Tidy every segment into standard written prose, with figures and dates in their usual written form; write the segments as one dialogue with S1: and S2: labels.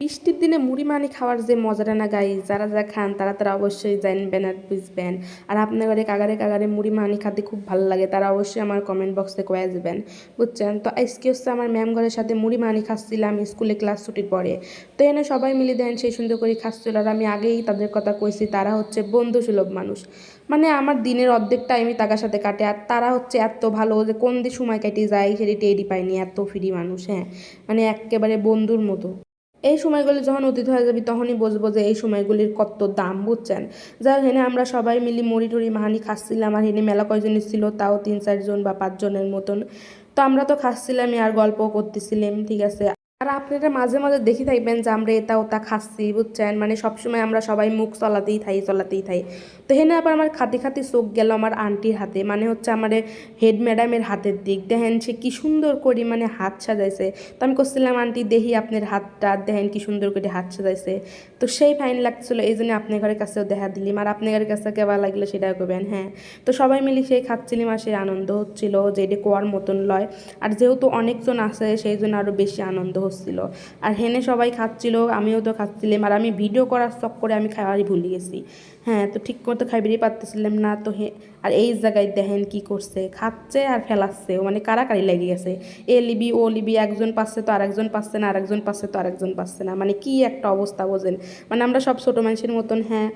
S1: বৃষ্টির দিনে মুড়ি মানি খাওয়ার যে মজাটা না গাইস, যারা যারা খান তারা অবশ্যই জানবেন আর বুঝবেন। আর আপনার ঘরে কাগারে কাগারে মুড়ি মানি খেতে খুব ভালো লাগে তারা অবশ্যই আমার কমেন্ট বক্সে কয়ে যাবেন, বুঝছেন। তো আজকে হচ্ছে আমার ম্যাম ঘরের সাথে মুড়ি মানি খাচ্ছিলাম স্কুলে ক্লাস ছুটির পরে। তো এনে সবাই মিলে দেন সেই সুন্দর করে খাচ্ছিল। আর আমি আগেই তাদের কথা কইছি তারা হচ্ছে বন্ধুসুলভ মানুষ। মানে আমার দিনের অর্ধেক টাইমই তাদের সাথে কাটে। আর তারা হচ্ছে এত ভালো যে কোন দিয়ে সময় কাটিয়ে যায় সেটি টেরই পাইনি, এত ফ্রি মানুষ। হ্যাঁ, মানে একেবারে বন্ধুর মতো। এই সময়গুলি যখন অতীত হয়ে যাবে তখনই বুঝবো যে এই সময়গুলির কত দাম, বুঝছেন। যাই হেনে আমরা সবাই মিলি মুড়ি টুড়ি মাহানি খাচ্ছিলাম। আর হেনে মেলা কয়জন ছিল, তাও 3-4 জন বা 5 জনের মতন। তো আমরা তো খাচ্ছিলামই আর গল্প করতেছিলাম, ঠিক আছে। আর আপনারা মাঝে মাঝে দেখি থাকবেন যে আমরা এটা ওটা খাচ্ছি, বুঝছেন। মানে সবসময় আমরা সবাই মুখ চলাতেই থাই। তো হেনে আবার আমার খাতে খাতে চোখ গেল আমার আন্টির হাতে, মানে হচ্ছে আমার হেড ম্যাডামের হাতের দিক দেখেন সে কি সুন্দর করে মানে হাত সাজাইছে। তো আমি করছিলাম আন্টি দেখি আপনার হাতটা দেখেন কি সুন্দর করে হাত সাজাইছে। তো সেই ফাইন লাগছিল, এই জন্য আপনার ঘরের কাছেও দেখা দিলাম। আর আপনার ঘরের কাছে কেমন লাগলো সেটাও করবেন। হ্যাঁ, তো সবাই মিলে সেই খাচ্ছিলাম আর সেই আনন্দ হচ্ছিল যে এটা কোয়ার মতন লয়। আর যেহেতু অনেকজন আছে সেই জন্য আরও বেশি আনন্দ হচ্ছিল। আর হেনে সবাই খাচ্ছিল, আমিও তো খাচ্ছিলাম। আর আমি ভিডিও করার চক্করে আমি খাওয়ারই ভুলে গেছি। হ্যাঁ, তো ঠিক মতো খাইবেরই পারতেছিলাম না তো আর এই জায়গায় দেখেন কি করছে, খাচ্ছে আর ফেলাচ্ছে, মানে কারাকারি লেগে গেছে। এ লিবি ও লিবি, একজন পাচ্ছে তো আরেকজন পাচ্ছে না, আরেকজন পাচ্ছে তো আরেকজন পাচ্ছে না, মানে কি একটা অবস্থা বোঝেন। মানে আমরা সব ছোট মানুষের মতন। হ্যাঁ,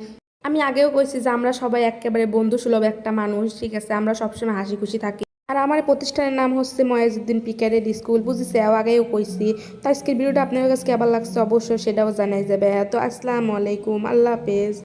S1: আমি আগেও কইছি যে আমরা সবাই একেবারে বন্ধুসুলভ একটা মানুষ, ঠিক আছে। আমরা সবসময় হাসি খুশি থাকি। আর আমার প্রতিষ্ঠানের নাম হচ্ছে ময়াজউদ্দিন পিকারের স্কুল, বুঝেছে। আগেও কইছি। তো আজকের ভিডিওটা আপনার কাছে কেমন লাগছে অবশ্যই সেটাও জানাই যাবে। তো আসসালামু আলাইকুম, আল্লাহ হাফেজ।